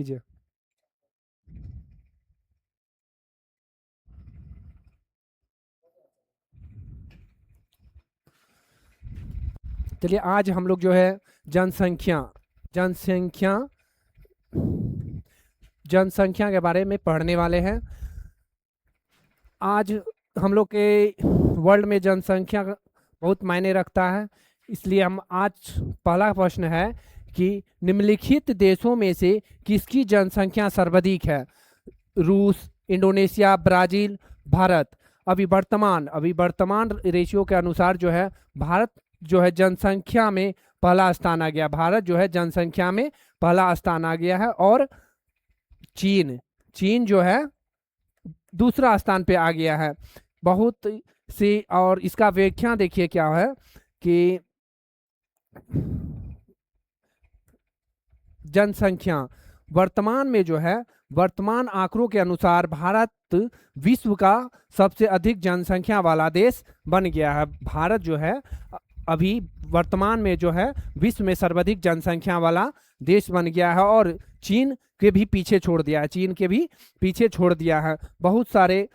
कीजिए। चलिए आज हम लोग जो है जनसंख्या जनसंख्या जनसंख्या के बारे में पढ़ने वाले हैं। आज हम लोग के वर्ल्ड में जनसंख्या बहुत मायने रखता है, इसलिए हम आज पहला प्रश्न है कि निम्नलिखित देशों में से किसकी जनसंख्या सर्वाधिक है? रूस, इंडोनेशिया, ब्राज़ील, भारत। अभी वर्तमान रेशियो के अनुसार जो है भारत जो है जनसंख्या में पहला स्थान आ गया। भारत जो है जनसंख्या में पहला स्थान आ गया है और चीन चीन जो है दूसरा स्थान पे आ गया है। बहुत सी और इसका व्याख्या देखिए क्या है कि जनसंख्या वर्तमान में जो है वर्तमान आंकड़ों के अनुसार भारत विश्व का सबसे अधिक जनसंख्या वाला देश बन गया है। भारत जो है अभी वर्तमान में जो है विश्व में सर्वाधिक जनसंख्या वाला देश बन गया है और चीन के भी पीछे छोड़ दिया है। चीन के भी पीछे छोड़ दिया है। बहुत सारे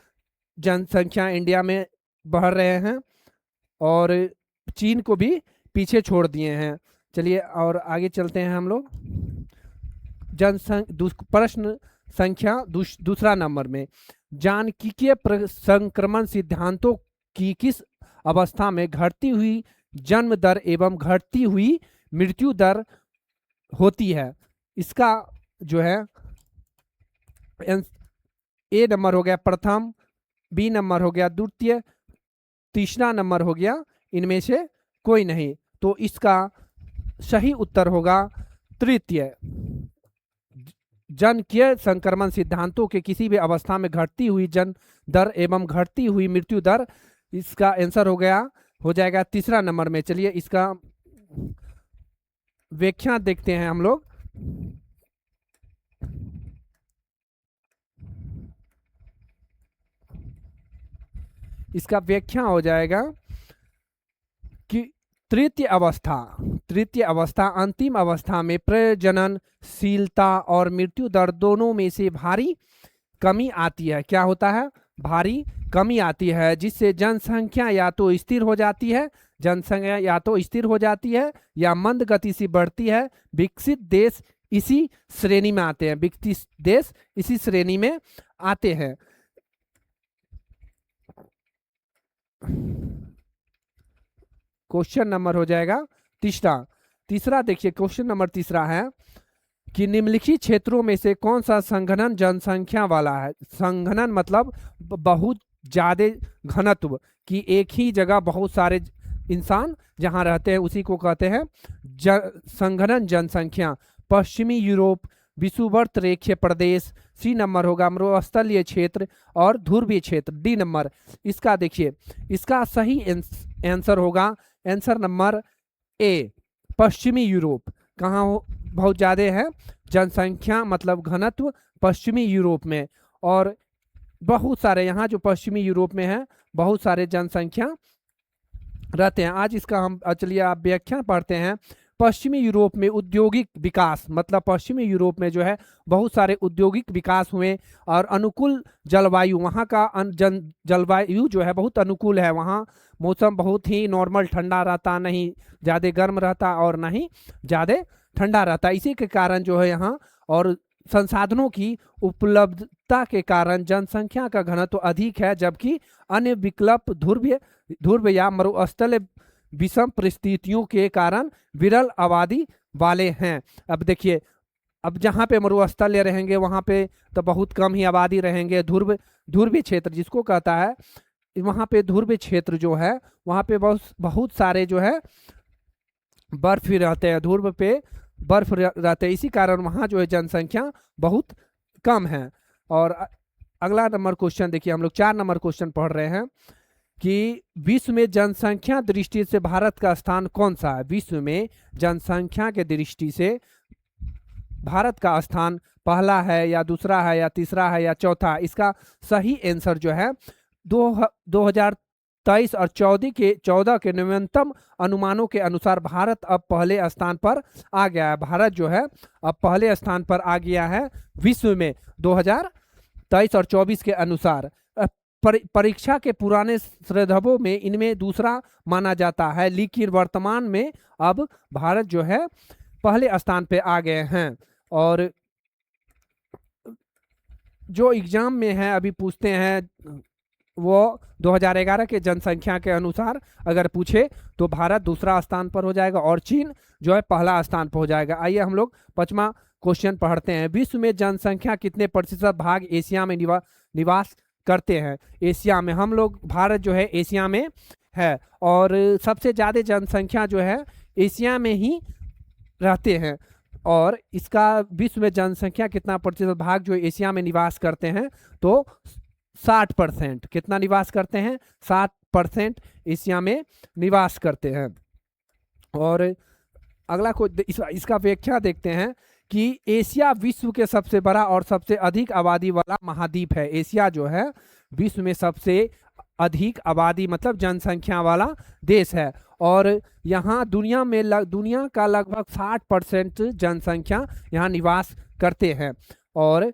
जनसंख्या इंडिया में बढ़ रहे हैं और चीन को भी पीछे छोड़ दिए हैं। चलिए और आगे चलते हैं हम लोग। प्रश्न संख्या दूसरा नंबर में सांख्यिकीय संक्रमण सिद्धांतों की किस अवस्था में घटती हुई जन्म दर एवं घटती हुई मृत्यु दर होती है? इसका जो है ए नंबर हो गया प्रथम, बी नंबर हो गया द्वितीय, तीसरा नंबर हो गया इनमें से कोई नहीं। तो इसका सही उत्तर होगा तृतीय। जन्मकीय संक्रमण सिद्धांतों के किसी भी अवस्था में घटती हुई जन्म दर एवं घटती हुई मृत्यु दर, इसका आंसर हो जाएगा तीसरा नंबर में। चलिए इसका व्याख्या देखते हैं हम लोग। इसका व्याख्या हो जाएगा कि तृतीय अवस्था अंतिम अवस्था में प्रजननशीलता और मृत्यु दर दोनों में से भारी कमी आती है। क्या होता है? भारी कमी आती है, जिससे जनसंख्या या तो स्थिर हो जाती है या मंद गति से बढ़ती है। विकसित देश इसी श्रेणी में आते हैं। क्वेश्चन नंबर हो जाएगा तीसरा देखिए क्वेश्चन नंबर तीसरा है कि निम्नलिखित क्षेत्रों में से कौन सा संघनन जनसंख्या वाला है? संघनन मतलब बहुत ज्यादा घनत्व कि एक ही जगह बहुत सारे इंसान जहां रहते हैं उसी को कहते हैं संघनन जनसंख्या। पश्चिमी यूरोप, विषुववर्त रेखीय प्रदेश, सी नंबर होगा मरुस्थलीय क्षेत्र और ध्रुवीय क्षेत्र, डी नंबर। इसका देखिए इसका सही आंसर होगा आंसर नंबर ए पश्चिमी यूरोप। कहाँ बहुत ज़्यादा है जनसंख्या मतलब घनत्व? पश्चिमी यूरोप में। और बहुत सारे यहाँ जो पश्चिमी यूरोप में है बहुत सारे जनसंख्या रहते हैं। आज इसका हम चलिए आप व्याख्या पढ़ते हैं। पश्चिमी यूरोप में औद्योगिक विकास मतलब पश्चिमी यूरोप में जो है बहुत सारे औद्योगिक विकास हुए और अनुकूल जलवायु, वहाँ का जलवायु जो है बहुत अनुकूल है। वहाँ मौसम बहुत ही नॉर्मल ठंडा रहता, नहीं ज़्यादा गर्म रहता और नहीं ज़्यादा ठंडा रहता। इसी के कारण जो है यहाँ और संसाधनों की उपलब्धता के कारण जनसंख्या का घनत्व अधिक है, जबकि अन्य विकल्प ध्रुव या मरुस्थलीय विषम परिस्थितियों के कारण विरल आबादी वाले हैं। अब देखिए अब जहाँ पे मरुस्थलीय रहेंगे वहाँ पे तो बहुत कम ही आबादी रहेंगे। ध्रुवीय क्षेत्र जिसको कहता है, वहाँ पे ध्रुवीय क्षेत्र जो है वहाँ पे बहुत सारे जो है बर्फ ही रहते हैं, ध्रुव पे बर्फ रहते हैं। इसी कारण वहाँ जो है जनसंख्या बहुत कम है। और अगला नंबर क्वेश्चन देखिए, हम लोग 4 नंबर क्वेश्चन पढ़ रहे हैं कि विश्व में जनसंख्या दृष्टि से भारत का स्थान कौन सा है? विश्व में जनसंख्या के दृष्टि से भारत का स्थान पहला है या दूसरा है या तीसरा है या चौथा? इसका सही आंसर जो है 2023 2023 और 14 के न्यूनतम अनुमानों के अनुसार भारत अब पहले स्थान पर आ गया है। भारत जो है अब पहले स्थान पर आ गया है विश्व में 2023 और 24 के अनुसार। परीक्षा के पुराने संदर्भों में इनमें दूसरा माना जाता है, लेकिन वर्तमान में अब भारत जो है पहले स्थान पे आ गए हैं। और जो एग्जाम में है अभी पूछते हैं वो 2011 के जनसंख्या के अनुसार अगर पूछे तो भारत दूसरा स्थान पर हो जाएगा और चीन जो है पहला स्थान पर हो जाएगा। आइए हम लोग 5वां क्वेश्चन पढ़ते हैं। विश्व में जनसंख्या कितने प्रतिशत भाग एशिया में निवास करते हैं? एशिया में हम लोग, भारत जो है एशिया में है और सबसे ज़्यादा जनसंख्या जो है एशिया में ही रहते हैं। और इसका विश्व में जनसंख्या कितना प्रतिशत भाग जो एशिया में निवास करते हैं तो 60%। कितना निवास करते हैं? 60% एशिया में निवास करते हैं। और अगला को इसका व्याख्या देखते हैं कि एशिया विश्व के सबसे बड़ा और सबसे अधिक आबादी वाला महाद्वीप है। एशिया जो है विश्व में सबसे अधिक आबादी मतलब जनसंख्या वाला देश है और यहाँ दुनिया का लगभग 60% जनसंख्या यहाँ निवास करते हैं और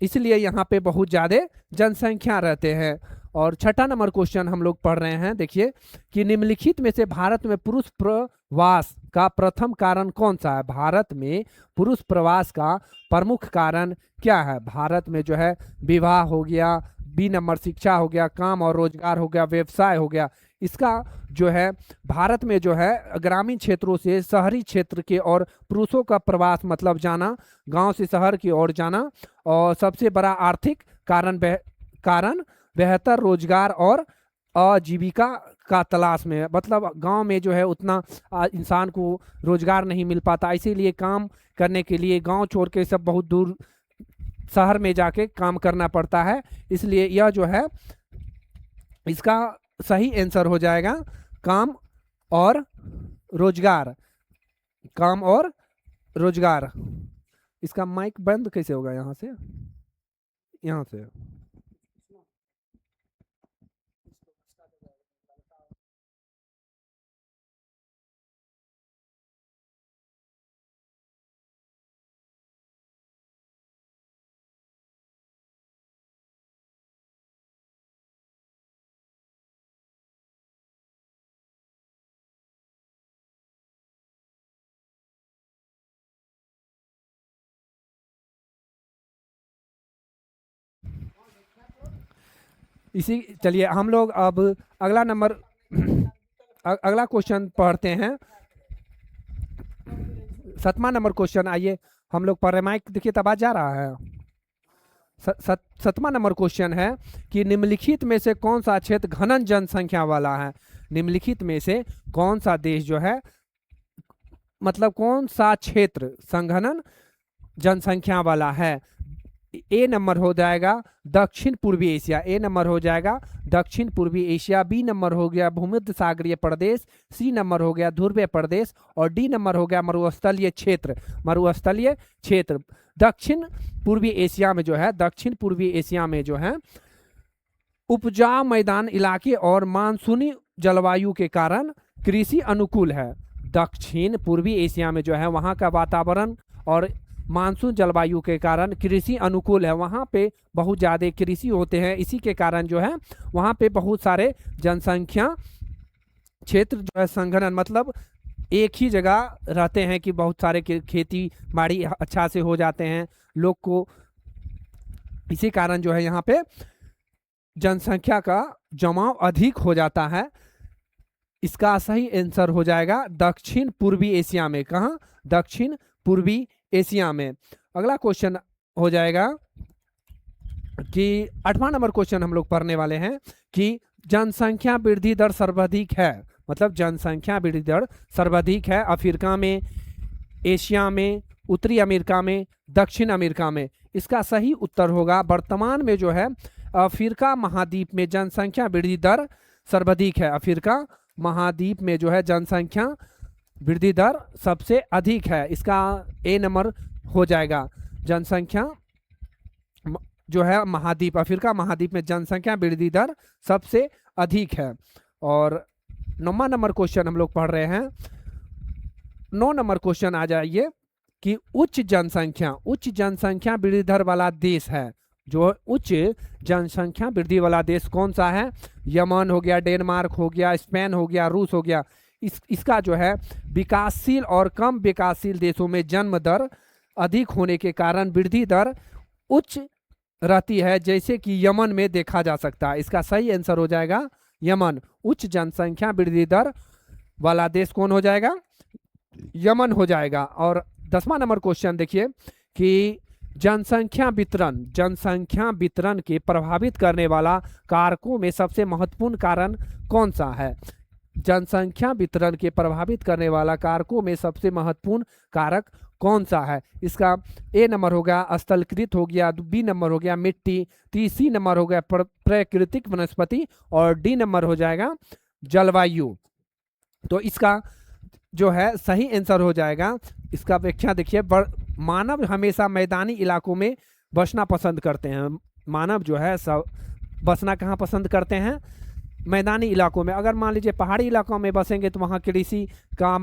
इसलिए यहाँ पे बहुत ज़्यादा जनसंख्या रहते हैं। और 6वां नंबर क्वेश्चन हम लोग पढ़ रहे हैं। देखिए कि निम्नलिखित में से भारत में पुरुष प्रवास का प्रथम कारण कौन सा है? भारत में पुरुष प्रवास का प्रमुख कारण क्या है? भारत में जो है विवाह हो गया, बी नंबर शिक्षा हो गया, काम और रोजगार हो गया, व्यवसाय हो गया। इसका जो है भारत में जो है ग्रामीण क्षेत्रों से शहरी क्षेत्र के और पुरुषों का प्रवास मतलब जाना, गांव से शहर की ओर जाना। और सबसे बड़ा आर्थिक कारण बेहतर रोजगार और आजीविका का तलाश में, मतलब गांव में जो है उतना इंसान को रोजगार नहीं मिल पाता, इसीलिए काम करने के लिए गांव छोड़ के सब बहुत दूर शहर में जाके काम करना पड़ता है। इसलिए यह जो है इसका सही आंसर हो जाएगा काम और रोजगार। काम और रोजगार। इसका माइक बंद कैसे होगा? यहाँ से इसी चलिए हम लोग अब अगला नंबर अगला क्वेश्चन पढ़ते हैं। 7वां नंबर क्वेश्चन आइए हम लोग पढ़ रहे। माइक देखिए तब जा रहा है। 7वां नंबर क्वेश्चन है कि निम्नलिखित में से कौन सा क्षेत्र घनन जनसंख्या वाला है? निम्नलिखित में से कौन सा देश जो है मतलब कौन सा क्षेत्र संघनन जनसंख्या वाला है? ए नंबर हो जाएगा दक्षिण पूर्वी एशिया। ए नंबर हो जाएगा दक्षिण पूर्वी एशिया। बी नंबर हो गया भूमध्य सागरीय प्रदेश। सी नंबर हो गया ध्रुवीय प्रदेश और डी नंबर हो गया मरुस्थलीय क्षेत्र। मरुस्थलीय क्षेत्र दक्षिण पूर्वी एशिया में जो है, दक्षिण पूर्वी एशिया में जो है उपजाऊ मैदान इलाके और मानसूनी जलवायु के कारण कृषि अनुकूल है। दक्षिण पूर्वी एशिया में जो है वहाँ का वातावरण और मानसून जलवायु के कारण कृषि अनुकूल है। वहाँ पे बहुत ज़्यादा कृषि होते हैं, इसी के कारण जो है वहाँ पे बहुत सारे जनसंख्या क्षेत्र जो है संघनन मतलब एक ही जगह रहते हैं कि बहुत सारे खेती बाड़ी अच्छा से हो जाते हैं लोग को, इसी कारण जो है यहाँ पे जनसंख्या का जमाव अधिक हो जाता है। इसका सही आंसर हो जाएगा दक्षिण पूर्वी एशिया में। कहाँ? दक्षिण पूर्वी एशिया में। अगला क्वेश्चन हो जाएगा कि 8वां नंबर क्वेश्चन हम लोग पढ़ने वाले हैं कि जनसंख्या वृद्धि दर सर्वाधिक है, मतलब जनसंख्या वृद्धि दर सर्वाधिक है अफ्रीका में, एशिया में, उत्तरी अमेरिका में, दक्षिण अमेरिका में। इसका सही उत्तर होगा वर्तमान में जो है अफ्रीका महाद्वीप में जनसंख्या वृद्धि दर सर्वाधिक है। अफ्रीका महाद्वीप में जो है जनसंख्या वृद्धि दर सबसे अधिक है। इसका ए नंबर हो जाएगा जनसंख्या जो है महाद्वीप अफ्रीका महाद्वीप में जनसंख्या वृद्धि दर सबसे अधिक है। और 9वां नंबर क्वेश्चन हम लोग पढ़ रहे हैं। 9 नंबर क्वेश्चन आ जाइए कि उच्च जनसंख्या वृद्धि दर वाला देश है। जो उच्च जनसंख्या वृद्धि वाला देश कौन सा है? यमन हो गया, डेनमार्क हो गया, स्पेन हो गया, रूस हो गया। इसका जो है विकासशील और कम विकासशील देशों में जन्म दर अधिक होने के कारण वृद्धि दर उच्च रहती है, जैसे कि यमन में देखा जा सकता है। इसका सही आंसर हो जाएगा यमन। उच्च जनसंख्या वृद्धि दर वाला देश कौन हो जाएगा? यमन हो जाएगा। और 10वां नंबर क्वेश्चन देखिए कि जनसंख्या वितरण के प्रभावित करने वाला कारकों में सबसे महत्वपूर्ण कारण कौन सा है? जनसंख्या वितरण के प्रभावित करने वाला कारकों में सबसे महत्वपूर्ण कारक कौन सा है? इसका ए नंबर हो गया स्थलकृत हो गया, बी नंबर हो गया मिट्टी, सी नंबर हो गया प्राकृतिक वनस्पति, और डी नंबर हो जाएगा जलवायु। तो इसका जो है सही आंसर हो जाएगा, इसका व्याख्या देखिए, मानव हमेशा मैदानी इलाकों में बसना पसंद करते हैं। मानव जो है सब बसना कहाँ पसंद करते हैं? मैदानी इलाकों में। अगर मान लीजिए पहाड़ी इलाकों में बसेंगे तो वहाँ कृषि का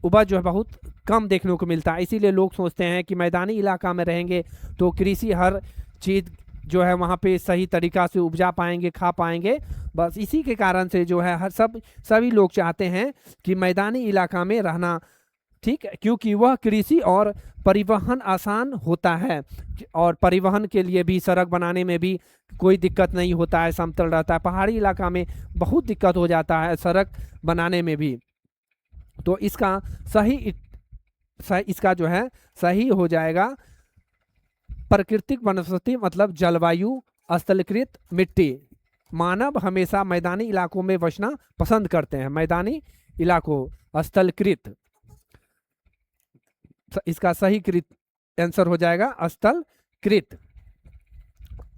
उपज जो है बहुत कम देखने को मिलता है, इसीलिए लोग सोचते हैं कि मैदानी इलाका में रहेंगे तो कृषि हर चीज़ जो है वहाँ पे सही तरीक़ा से उपजा पाएंगे, खा पाएंगे। बस इसी के कारण से जो है सभी लोग चाहते हैं कि मैदानी इलाका में रहना, ठीक है, क्योंकि वह कृषि और परिवहन आसान होता है, और परिवहन के लिए भी सड़क बनाने में भी कोई दिक्कत नहीं होता है, समतल रहता है। पहाड़ी इलाका में बहुत दिक्कत हो जाता है सड़क बनाने में भी। तो इसका इसका जो है सही हो जाएगा प्राकृतिक वनस्पति मतलब जलवायु, स्थलकृत, मिट्टी। मानव हमेशा मैदानी इलाकों में बसना पसंद करते हैं, मैदानी इलाकों, स्थलकृत। इसका सही कृत आंसर हो जाएगा स्थलकृत।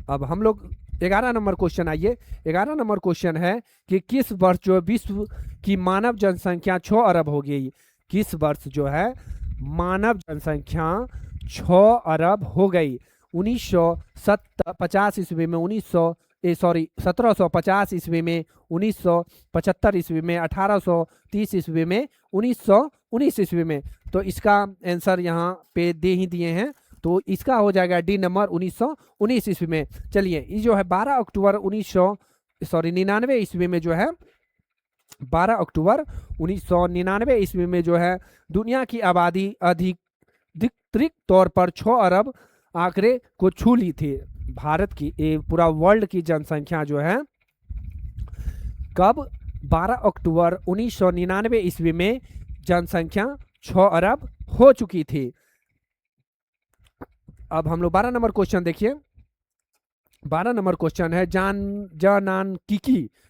अब हम लोग 11 नंबर क्वेश्चन आइए। 11 नंबर क्वेश्चन है कि किस वर्ष जो विश्व की मानव जनसंख्या 6 अरब हो गई? किस वर्ष जो है मानव जनसंख्या 6 अरब हो गई? 1950 ईस्वी में, 1750 ईस्वी में, 1975 ईस्वी में, 1830 ईस्वी में, 1919 ईस्वी में। तो इसका आंसर यहाँ पे दे ही दिए हैं, तो इसका हो जाएगा डी नंबर 1919 ईस्वी में। चलिए, ये जो है 12 अक्टूबर 1999 ईस्वी में जो है 12 अक्टूबर 1999 ईस्वी में जो है दुनिया की आबादी अधिक तौर पर 6 अरब आंकड़े को छू ली थी। भारत की पूरा वर्ल्ड की जनसंख्या जो है कब? 12 अक्टूबर 1999 ईस्वी में जनसंख्या 6 अरब हो चुकी थी। अब हम लोग 12 नंबर क्वेश्चन देखिए। 12 नंबर क्वेश्चन है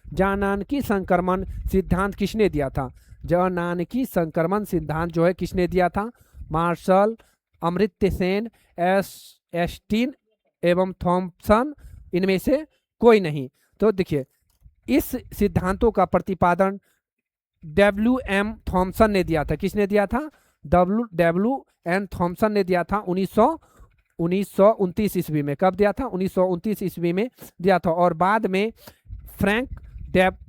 जानकीय संक्रमण सिद्धांत किसने दिया था? जानकीय संक्रमण सिद्धांत जो है किसने दिया था? मार्शल, अमर्त्य सेन, एस्टीन एवं थॉमसन, इनमें से कोई नहीं। तो देखिए, इस सिद्धांतों का प्रतिपादन W.M. थॉमसन ने दिया था। किसने दिया था? W.M. थॉमसन ने दिया था 1929 ईस्वी में। कब दिया था? 1929 ईस्वी में दिया था। और बाद में फ्रैंक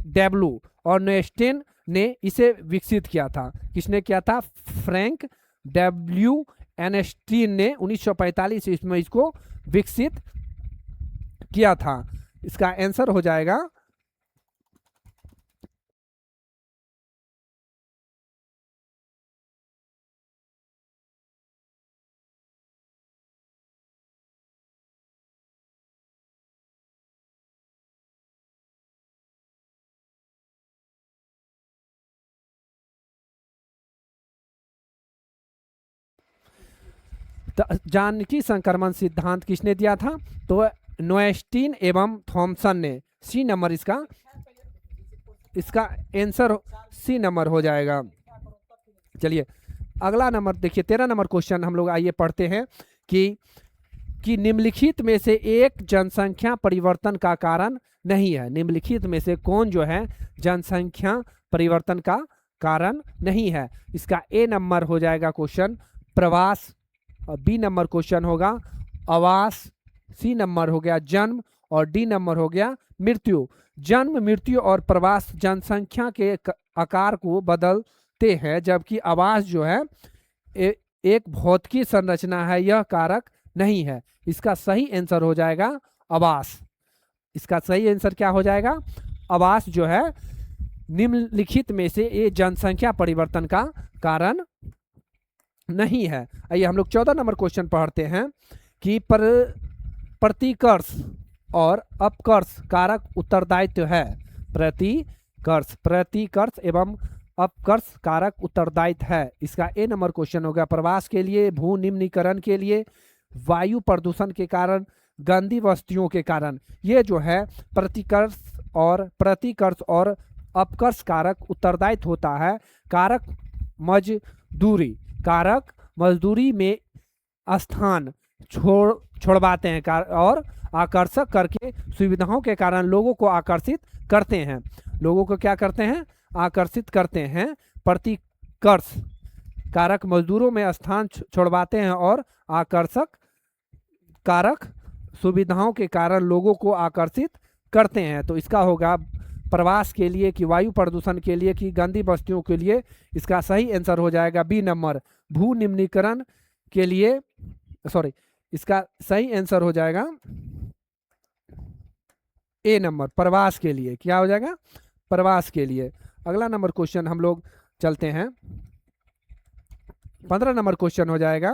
डेब्लू और नोएस्टेन ने इसे विकसित किया था। किसने किया था? फ्रैंक डब्ल्यू एनस्टीन ने 1945 ईस्वी में इसको विकसित किया था। इसका आंसर हो जाएगा जानकीय संक्रमण सिद्धांत किसने दिया था? तो नोएस्टीन एवं थॉमसन ने। सी नंबर इसका आंसर सी नंबर हो जाएगा। चलिए, अगला नंबर देखिए, 13 नंबर क्वेश्चन हम लोग आइए पढ़ते हैं कि निम्नलिखित में से एक जनसंख्या परिवर्तन का कारण नहीं है। निम्नलिखित में से कौन जो है जनसंख्या परिवर्तन का कारण नहीं है? इसका ए नंबर हो जाएगा क्वेश्चन प्रवास, बी नंबर क्वेश्चन होगा आवास, सी नंबर हो गया जन्म और डी नंबर हो गया मृत्यु। जन्म, मृत्यु और प्रवास जनसंख्या के आकार को बदलते हैं, जबकि आवास जो है एक भौतिकी संरचना है, यह कारक नहीं है। इसका सही आंसर हो जाएगा आवास। इसका सही आंसर क्या हो जाएगा? आवास जो है निम्नलिखित में से ये जनसंख्या परिवर्तन का कारण नहीं है। आइए हम लोग 14 नंबर क्वेश्चन पढ़ते हैं कि प्रतिकर्ष और अपकर्ष कारक उत्तरदायित्व है। प्रतिकर्ष एवं अपकर्ष कारक उत्तरदायित्व है। इसका ए नंबर क्वेश्चन हो गया प्रवास के लिए, भू निम्नीकरण के लिए, वायु प्रदूषण के कारण, गंदी वस्तुओं के कारण। ये जो है प्रतिकर्ष और अपकर्ष कारक उत्तरदायित्व होता है कारक मजदूरी में स्थान छोड़वाते हैं और आकर्षक करके सुविधाओं के कारण लोगों को आकर्षित करते हैं। लोगों को क्या करते हैं? आकर्षित करते हैं। प्रतिकर्ष कारक मजदूरों में स्थान छोड़वाते हैं और आकर्षक कारक सुविधाओं के कारण लोगों को आकर्षित करते हैं। तो इसका होगा प्रवास के लिए कि वायु प्रदूषण के लिए कि गंदी वस्तुओं के लिए। इसका सही आंसर हो जाएगा बी नंबर भू निम्नीकरण के लिए। इसका सही आंसर हो जाएगा ए नंबर प्रवास के लिए। क्या हो जाएगा? प्रवास के लिए। अगला नंबर क्वेश्चन हम लोग चलते हैं। 15 नंबर क्वेश्चन हो जाएगा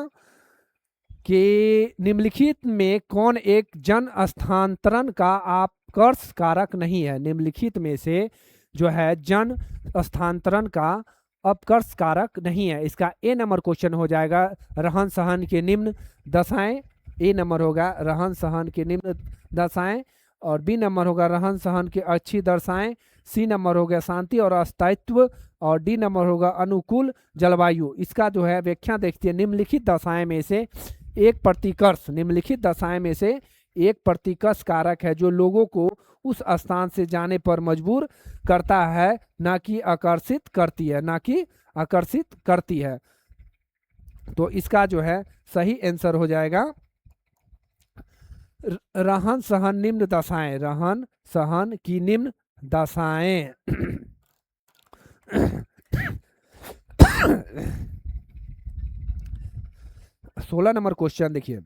कि निम्नलिखित में कौन एक जन स्थानांतरण का अपकर्ष कारक नहीं है? निम्नलिखित में से जो है जन स्थानांतरण का अपकर्ष कारक नहीं है। इसका ए नंबर क्वेश्चन हो जाएगा रहन सहन के निम्न दशाएं। ए नंबर होगा रहन सहन के निम्न दशाएं और बी नंबर होगा रहन सहन की अच्छी दशाएं। सी नंबर हो गया शांति और अस्थायित्व और डी नंबर होगा अनुकूल जलवायु। इसका जो है व्याख्या देखती है। निम्नलिखित दशाएं में से एक प्रतिकर्ष, निम्नलिखित दशाएं में से एक प्रतिकर्ष कारक है जो लोगों को उस स्थान से जाने पर मजबूर करता है, ना कि आकर्षित करती है। तो इसका जो है सही आंसर हो जाएगा रहन सहन निम्न दशाएं। रहन सहन की निम्न दशाएं। 16 नंबर क्वेश्चन देखिए।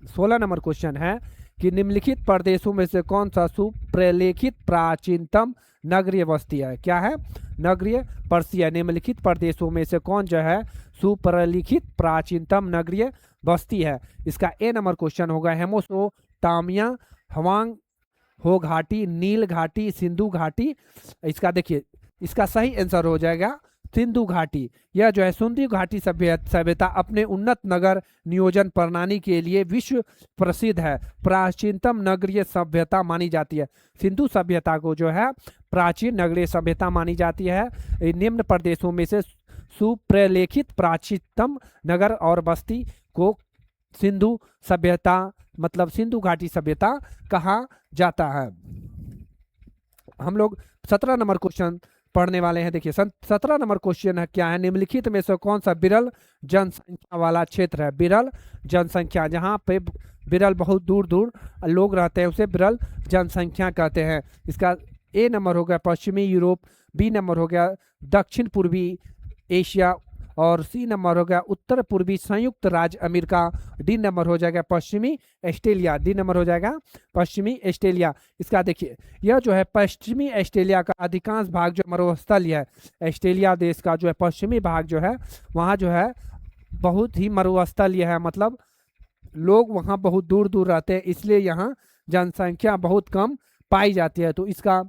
16 नंबर क्वेश्चन है कि निम्नलिखित प्रदेशों में से कौन सा सुप्रलेखित प्राचीनतम नगरीय बस्ती है? क्या है? नगरीय पर्सिया। निम्नलिखित प्रदेशों में से कौन जो है सुप्रलिखित प्राचीनतम नगरीय बस्ती है? इसका ए नंबर क्वेश्चन होगा मेसोपोटामिया, हवांग हो घाटी, नील घाटी, सिंधु घाटी। इसका देखिए इसका सही आंसर हो जाएगा सिंधु घाटी। यह जो है सिंधु घाटी सभ्यता अपने उन्नत नगर नियोजन प्रणाली के लिए विश्व प्रसिद्ध है, प्राचीनतम नगरीय सभ्यता मानी जाती है। सिंधु सभ्यता को जो है प्राचीन नगरीय सभ्यता मानी जाती है। निम्न प्रदेशों में से सुप्रलेखित प्राचीनतम नगर और बस्ती को सिंधु सभ्यता मतलब सिंधु घाटी सभ्यता कहा जाता है। हम लोग 17 नंबर क्वेश्चन पढ़ने वाले हैं। देखिए 17 नंबर क्वेश्चन है क्या है? निम्नलिखित में से कौन सा विरल जनसंख्या वाला क्षेत्र है? विरल जनसंख्या, जहाँ पे विरल बहुत दूर दूर लोग रहते हैं उसे विरल जनसंख्या कहते हैं। इसका ए नंबर हो गया पश्चिमी यूरोप, बी नंबर हो गया दक्षिण पूर्वी एशिया और सी नंबर हो गया उत्तर पूर्वी संयुक्त राज्य अमेरिका, डी नंबर हो जाएगा पश्चिमी ऑस्ट्रेलिया। डी नंबर हो जाएगा पश्चिमी ऑस्ट्रेलिया। इसका देखिए यह जो है पश्चिमी ऑस्ट्रेलिया का अधिकांश भाग जो मरुस्थल है, ऑस्ट्रेलिया देश का जो है पश्चिमी भाग जो है वहाँ जो है बहुत ही मरुस्थल है, मतलब लोग वहाँ बहुत दूर दूर रहते हैं, इसलिए यहाँ जनसंख्या बहुत कम पाई जाती है। तो इसका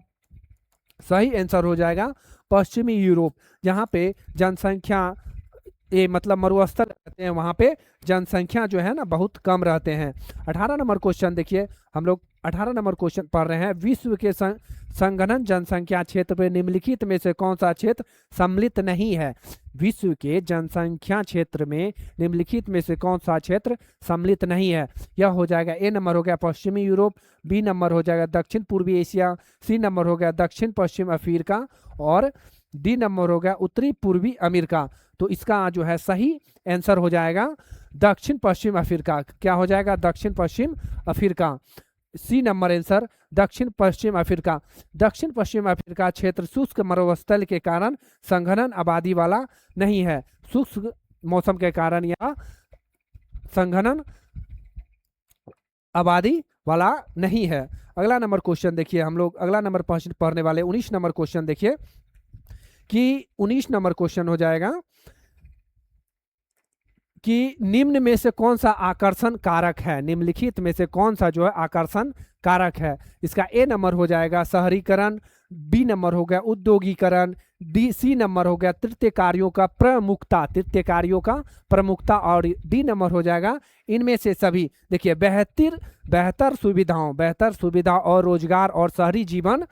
सही आंसर हो जाएगा पश्चिमी यूरोप, जहाँ पे जनसंख्या ये मतलब मरुस्थल रहते हैं, वहाँ पे जनसंख्या जो है ना बहुत कम रहते हैं। 18 नंबर क्वेश्चन देखिए, हम लोग 18 नंबर क्वेश्चन पढ़ रहे हैं। विश्व के संघनन जनसंख्या क्षेत्र में निम्नलिखित में से कौन सा क्षेत्र सम्मिलित नहीं है? विश्व के जनसंख्या क्षेत्र में निम्नलिखित में से कौन सा क्षेत्र सम्मिलित नहीं है? यह हो जाएगा ए नंबर हो गया पश्चिमी यूरोप, बी नंबर हो जाएगा दक्षिण पूर्वी एशिया, सी नंबर हो गया दक्षिण पश्चिम अफ्रीका और डी नंबर हो गया उत्तरी पूर्वी अमेरिका। तो इसका जो है सही आंसर हो जाएगा दक्षिण पश्चिम अफ्रीका। क्या हो जाएगा? दक्षिण पश्चिम अफ्रीका। सी नंबर आंसर दक्षिण पश्चिम अफ्रीका। दक्षिण पश्चिम अफ्रीका क्षेत्र शुष्क मरुस्थल के कारण संघनन आबादी वाला नहीं है। शुष्क मौसम के कारण यह संघनन आबादी वाला नहीं है। अगला नंबर क्वेश्चन देखिए, हम लोग अगला नंबर पढ़ने वाले 19 नंबर क्वेश्चन देखिए कि 19 नंबर क्वेश्चन हो जाएगा कि निम्न में से कौन सा आकर्षण कारक है। निम्नलिखित में से कौन सा जो है आकर्षण कारक है। इसका ए नंबर हो जाएगा शहरीकरण, बी नंबर हो गया उद्योगीकरण, सी नंबर हो गया तृतीय कार्यों का प्रमुखता और डी नंबर हो जाएगा इनमें से सभी। देखिए बेहतर सुविधा और रोजगार और शहरी जीवन,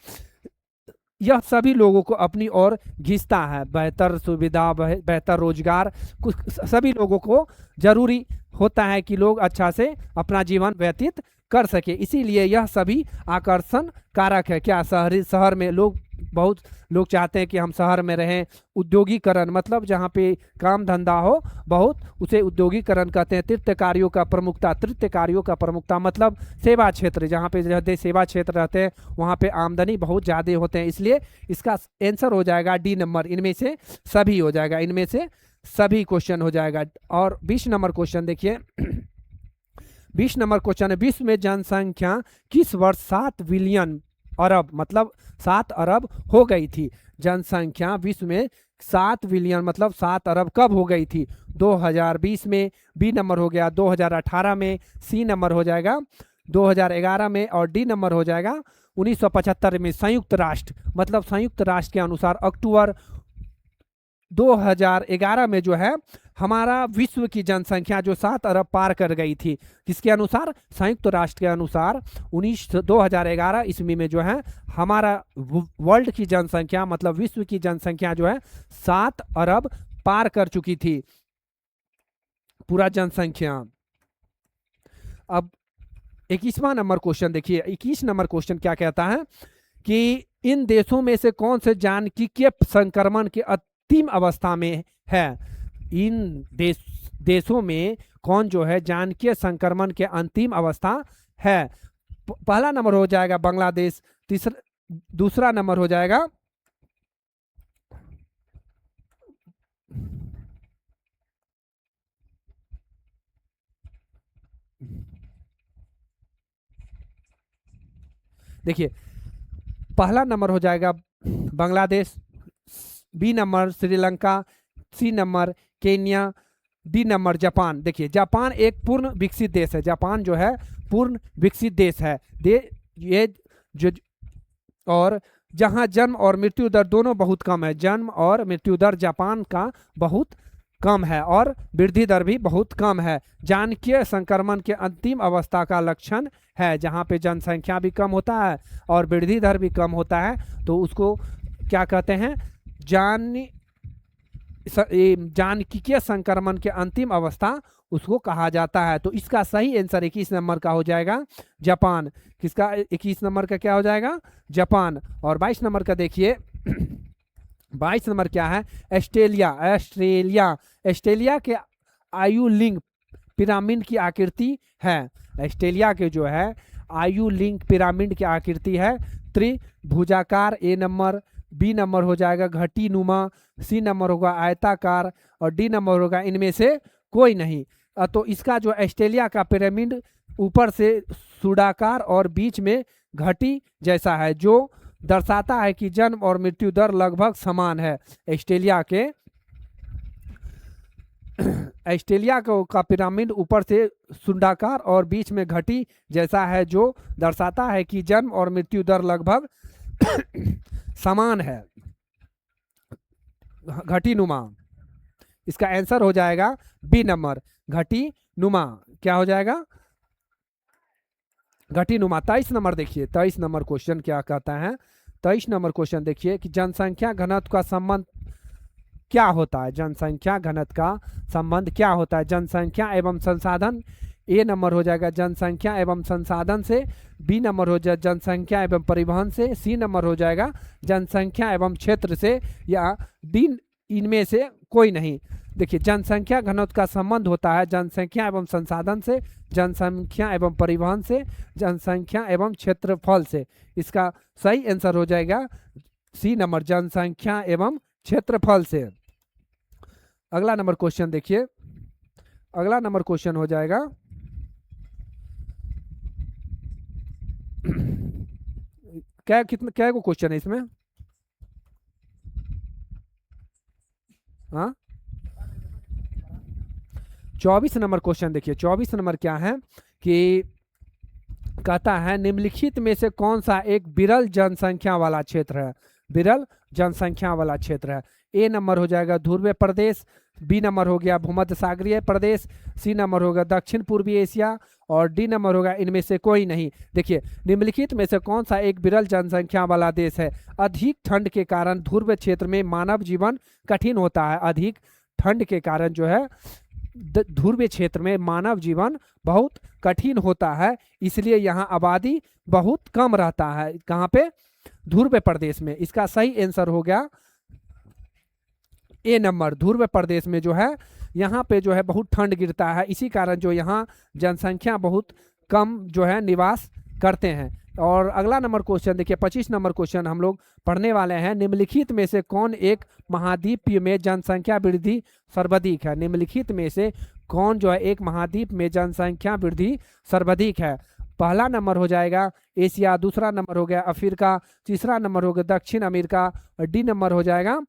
यह सभी लोगों को अपनी ओर खींचता है। बेहतर सुविधा, बेहतर रोजगार, कुछ सभी लोगों को जरूरी होता है कि लोग अच्छा से अपना जीवन व्यतीत कर सके, इसीलिए यह सभी आकर्षण कारक है। क्या शहर में बहुत लोग चाहते हैं कि हम शहर में रहें। उद्योगीकरण मतलब जहाँ पे काम धंधा हो बहुत, उसे उद्योगीकरण कहते हैं। तृतीय कार्यों का प्रमुखता मतलब सेवा क्षेत्र, जहाँ पे ज़्यादा सेवा क्षेत्र रहते हैं वहाँ पे आमदनी बहुत ज़्यादा होते हैं, इसलिए इसका आंसर हो जाएगा डी नंबर, इनमें से सभी हो जाएगा, इनमें से सभी क्वेश्चन हो जाएगा। और 20 नंबर क्वेश्चन देखिए 20 नंबर क्वेश्चन है, विश्व में जनसंख्या किस वर्ष 7 बिलियन अरब मतलब 7 अरब हो गई थी। जनसंख्या विश्व में 7 बिलियन मतलब 7 अरब कब हो गई थी? 2020 में, बी नंबर हो गया 2018 में, सी नंबर हो जाएगा 2011 में और डी नंबर हो जाएगा 1975 में। संयुक्त राष्ट्र के अनुसार अक्टूबर 2011 में जो है हमारा विश्व की जनसंख्या जो 7 अरब पार कर गई थी, किसके अनुसार? संयुक्त राष्ट्र के अनुसार 2011 ईस्वी में जो है हमारा वर्ल्ड की जनसंख्या मतलब विश्व की जनसंख्या जो है 7 अरब पार कर चुकी थी, पूरा जनसंख्या। अब 21वां नंबर क्वेश्चन देखिए, 21 नंबर क्वेश्चन क्या कहता है कि इन देशों में से कौन से जानकीय संक्रमण के अंतिम अवस्था में है। इन देशों में कौन जो है जानकीय संक्रमण के अंतिम अवस्था है। पहला नंबर हो जाएगा बांग्लादेश, दूसरा नंबर हो जाएगा देखिए पहला नंबर हो जाएगा बांग्लादेश, बी नंबर श्रीलंका, सी नंबर केन्या, डी नंबर जापान। देखिए जापान एक पूर्ण विकसित देश है, जापान जो है पूर्ण विकसित देश है। ये जो और जहां जन्म और मृत्यु दर दोनों बहुत कम है, जन्म और मृत्यु दर जापान का बहुत कम है और वृद्धि दर भी बहुत कम है। जानकीय संक्रमण के अंतिम अवस्था का लक्षण है, जहाँ पे जनसंख्या भी कम होता है और वृद्धि दर भी कम होता है, तो उसको क्या कहते हैं? जानकीय संक्रमण के अंतिम अवस्था उसको कहा जाता है। तो इसका सही आंसर 21 नंबर का हो जाएगा जापान। किसका 21 नंबर का क्या हो जाएगा? जापान। और 22 नंबर का देखिए 22 नंबर क्या है? ऑस्ट्रेलिया के आयु लिंग पिरामिड की आकृति है। ऑस्ट्रेलिया के जो है आयु लिंग पिरामिड की आकृति है त्रिभुजाकार, ए नंबर, बी नंबर हो जाएगा घटी नुमा, सी नंबर होगा आयताकार और डी नंबर होगा इनमें से कोई नहीं। तो इसका जो ऑस्ट्रेलिया का पिरामिड ऊपर से सुडाकार और बीच में घटी जैसा है, जो दर्शाता है कि जन्म और मृत्यु दर लगभग समान है। ऑस्ट्रेलिया का पिरामिड ऊपर से सुंडाकार और बीच में घटी जैसा है, जो दर्शाता है कि जन्म और मृत्यु दर लगभग समान है, घटी नुमा। इसका आंसर हो जाएगा बी नंबर, घटी नुमा। क्या हो जाएगा? घटी नुमा। 23 नंबर देखिए, 23 नंबर क्वेश्चन क्या कहता है? 23 नंबर क्वेश्चन देखिए कि जनसंख्या घनत्व का संबंध क्या होता है। जनसंख्या घनत्व का संबंध क्या होता है? जनसंख्या एवं संसाधन, ए नंबर हो जाएगा जनसंख्या एवं संसाधन से, बी नंबर हो जाएगा जनसंख्या एवं परिवहन से, सी नंबर हो जाएगा जनसंख्या एवं क्षेत्र से, या डी इनमें से कोई नहीं। देखिए, जनसंख्या घनत्व का संबंध होता है जनसंख्या एवं संसाधन से, जनसंख्या एवं परिवहन से, जनसंख्या एवं क्षेत्रफल से। इसका सही आंसर हो जाएगा सी नंबर, जनसंख्या एवं क्षेत्रफल से। अगला नंबर क्वेश्चन देखिए, अगला नंबर क्वेश्चन हो जाएगा क्या को क्वेश्चन है इसमें? हाँ, 24 नंबर क्वेश्चन देखिए। 24 नंबर क्या है कि कहता है निम्नलिखित में से कौन सा एक विरल जनसंख्या वाला क्षेत्र है? विरल जनसंख्या वाला क्षेत्र है। ए नंबर हो जाएगा ध्रुवीय प्रदेश, बी नंबर हो गया भूमध्य सागरीय प्रदेश, सी नंबर होगा दक्षिण पूर्वी एशिया, और डी नंबर होगा इनमें से कोई नहीं। देखिए, निम्नलिखित में से कौन सा एक विरल जनसंख्या वाला देश है? अधिक ठंड के कारण ध्रुवीय क्षेत्र में मानव जीवन कठिन होता है। अधिक ठंड के कारण जो है ध्रुवीय क्षेत्र में मानव जीवन बहुत कठिन होता है, इसलिए यहाँ आबादी बहुत कम रहता है। कहाँ पे? ध्रुवीय प्रदेश में। इसका सही आंसर हो गया ए नंबर, ध्रुवीय प्रदेश में जो है यहाँ पे जो है बहुत ठंड गिरता है, इसी कारण जो यहाँ जनसंख्या बहुत कम जो है निवास करते हैं। और अगला नंबर क्वेश्चन देखिए, 25 नंबर क्वेश्चन हम लोग पढ़ने वाले हैं। निम्नलिखित में से कौन एक महाद्वीप में जनसंख्या वृद्धि सर्वाधिक है? निम्नलिखित में से कौन जो है एक महाद्वीप में जनसंख्या वृद्धि सर्वाधिक है? पहला नंबर हो जाएगा एशिया, दूसरा नंबर हो गया अफ्रीका, तीसरा नंबर हो गया दक्षिण अमेरिका, और डी नंबर हो जाएगा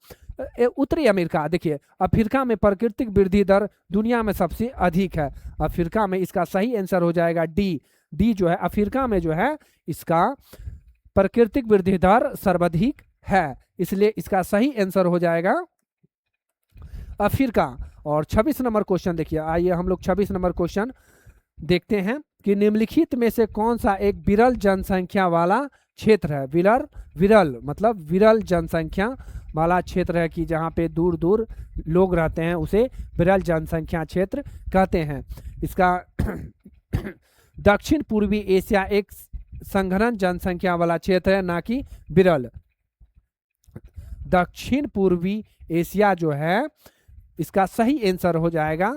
उत्तरी अमेरिका। देखिए, अफ्रीका में प्राकृतिक वृद्धि दर दुनिया में सबसे अधिक है। अफ्रीका में इसका सही आंसर हो जाएगा डी। डी जो है अफ्रीका में जो है इसका प्राकृतिक वृद्धि दर सर्वाधिक है, इसलिए इसका सही आंसर हो जाएगा अफ्रीका। और 26 नंबर क्वेश्चन देखिए, आइए हम लोग 26 नंबर क्वेश्चन देखते हैं कि निम्नलिखित में से कौन सा एक विरल जनसंख्या वाला क्षेत्र है? विरल मतलब विरल जनसंख्या वाला क्षेत्र है कि जहाँ पे दूर दूर लोग रहते हैं, उसे विरल जनसंख्या क्षेत्र कहते हैं। इसका दक्षिण पूर्वी एशिया एक संघनन जनसंख्या वाला क्षेत्र है, ना कि विरल। दक्षिण पूर्वी एशिया जो है इसका सही आंसर हो जाएगा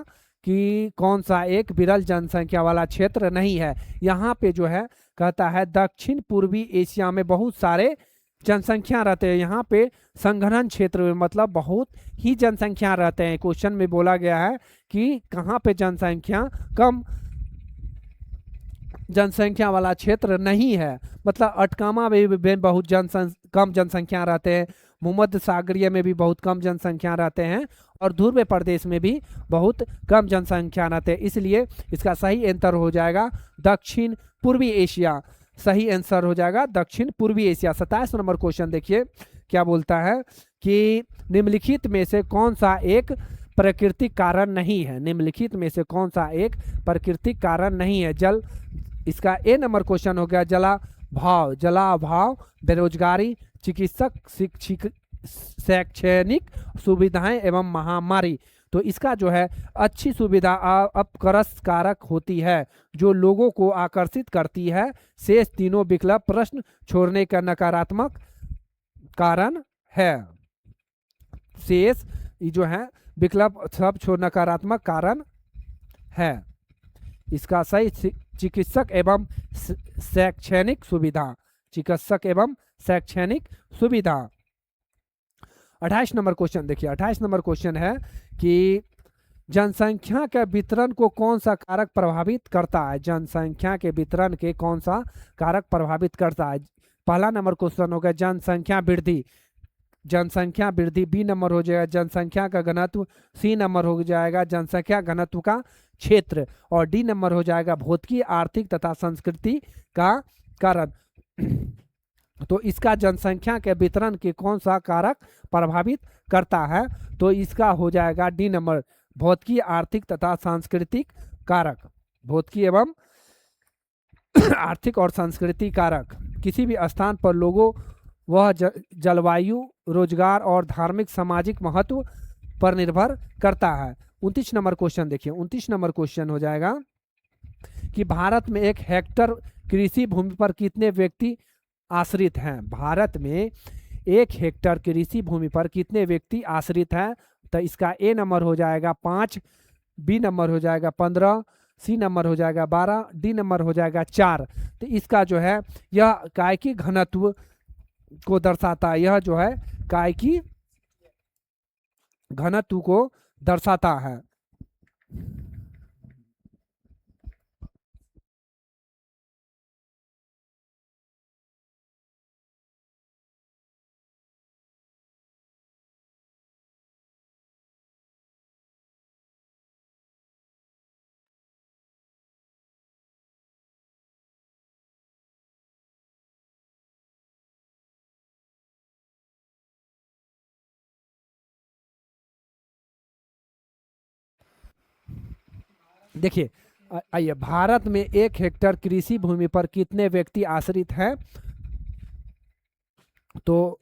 कि कौन सा एक विरल जनसंख्या वाला क्षेत्र नहीं है। यहाँ पे जो है कहता है दक्षिण पूर्वी एशिया में बहुत सारे जनसंख्या रहते हैं। यहाँ पे संघनन क्षेत्र में मतलब बहुत ही जनसंख्या रहते हैं। क्वेश्चन में बोला गया है कि कहाँ पे जनसंख्या कम जनसंख्या वाला क्षेत्र नहीं है, मतलब अटकामा में भी बहुत कम जनसंख्या रहते हैं, भूमध्य सागरीय में भी बहुत कम जनसंख्या रहते हैं, और ध्रुवीय प्रदेश में भी बहुत कम जनसंख्या रहते हैं। इसलिए इसका सही आंसर हो जाएगा दक्षिण पूर्वी एशिया। सही आंसर हो जाएगा दक्षिण पूर्वी एशिया। 27 नंबर क्वेश्चन देखिए क्या बोलता है कि निम्नलिखित में से कौन सा एक प्राकृतिक कारण नहीं है? निम्नलिखित में से कौन सा एक प्राकृतिक कारण नहीं है? जल, इसका ए नंबर क्वेश्चन हो गया जलाभाव। जलाभाव, बेरोजगारी, चिकित्सक शैक्षणिक सुविधाएं एवं महामारी। तो इसका जो है अच्छी सुविधा अपकर्ष कारक होती है जो लोगों को आकर्षित करती है। शेष तीनों विकल्प प्रश्न छोड़ने का नकारात्मक कारण है। शेष जो है विकल्प सब छोड़ नकारात्मक कारण है। इसका सही चिकित्सक एवं शैक्षणिक सुविधा, चिकित्सक एवं शैक्षणिक सुविधा। 28 नंबर क्वेश्चन देखिए, 28 नंबर क्वेश्चन है कि जनसंख्या के वितरण को कौन सा कारक प्रभावित करता है? जनसंख्या के वितरण के कौन सा कारक प्रभावित करता है? पहला नंबर क्वेश्चन होगा जनसंख्या वृद्धि, जनसंख्या वृद्धि। बी नंबर हो जाएगा जनसंख्या का घनत्व, सी नंबर हो जाएगा जनसंख्या घनत्व का क्षेत्र, और डी नंबर हो जाएगा भौतिकी, आर्थिक तथा संस्कृति का कारण। तो इसका जनसंख्या के वितरण के कौन सा कारक प्रभावित करता है? तो इसका हो जाएगा डी नंबर, भौतिकी, आर्थिक तथा सांस्कृतिक कारक। भौतिकी एवं आर्थिक और सांस्कृतिक कारक किसी भी स्थान पर लोगों वह जलवायु, रोजगार और धार्मिक सामाजिक महत्व पर निर्भर करता है। 29 नंबर क्वेश्चन देखिए, 29 नंबर क्वेश्चन हो जाएगा कि भारत में 1 हेक्टेयर कृषि भूमि पर कितने व्यक्ति आश्रित हैं? भारत में एक हेक्टेयर कृषि भूमि पर कितने व्यक्ति आश्रित हैं? तो इसका ए नंबर हो जाएगा 5, बी नंबर हो जाएगा 15, सी नंबर हो जाएगा 12, डी नंबर हो जाएगा 4। तो इसका जो है यह काय की घनत्व को दर्शाता है, यह जो है काय की घनत्व को दर्शाता है। देखिए, आइए, भारत में एक हेक्टेयर कृषि भूमि पर कितने व्यक्ति आश्रित हैं? तो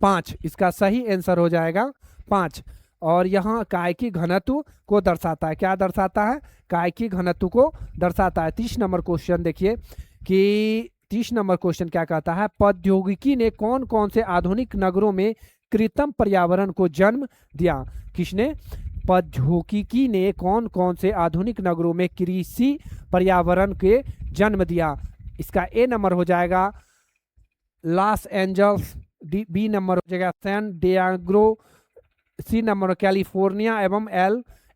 5, इसका सही आंसर हो जाएगा 5। और यहाँ काय की घनत्व को दर्शाता है, क्या दर्शाता है? काय की घनत्व को दर्शाता है। 30 नंबर क्वेश्चन देखिए कि 30 नंबर क्वेश्चन क्या कहता है? प्रौद्योगिकी ने कौन कौन से आधुनिक नगरों में कृत्रिम पर्यावरण को जन्म दिया? किसने? प्रौद्योगिकी ने कौन कौन से आधुनिक नगरों में कृषि पर्यावरण के जन्म दिया? इसका ए नंबर हो जाएगा लॉस एंजल्स, बी नंबर हो जाएगा सैन डिएगो, सी नंबर कैलिफोर्निया एवं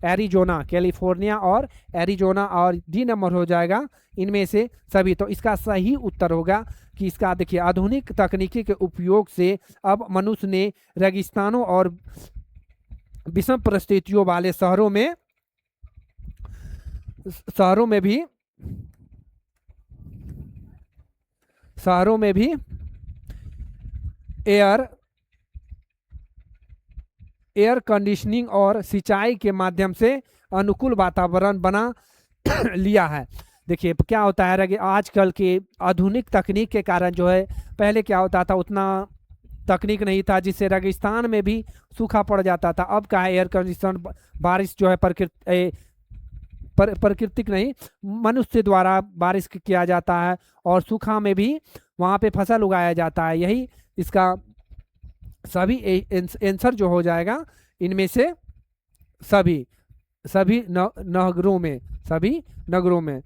एरिजोना, कैलिफोर्निया और एरिजोना, और डी नंबर हो जाएगा इनमें से सभी। तो इसका सही उत्तर होगा कि इसका देखिए, आधुनिक तकनीकी के उपयोग से अब मनुष्य ने रेगिस्तानों और विषम परिस्थितियों वाले शहरों में भी एयर कंडीशनिंग और सिंचाई के माध्यम से अनुकूल वातावरण बना लिया है। देखिए क्या होता है कि आजकल के आधुनिक तकनीक के कारण जो है, पहले क्या होता था, उतना तकनीक नहीं था, जिससे रेगिस्तान में भी सूखा पड़ जाता था। अब क्या है, एयर कंडीशन, बारिश जो है प्राकृतिक नहीं, मनुष्य द्वारा बारिश किया जाता है, और सूखा में भी वहाँ पे फसल उगाया जाता है। यही इसका सभी आंसर जो हो जाएगा इनमें से सभी नगरों में, सभी नगरों में।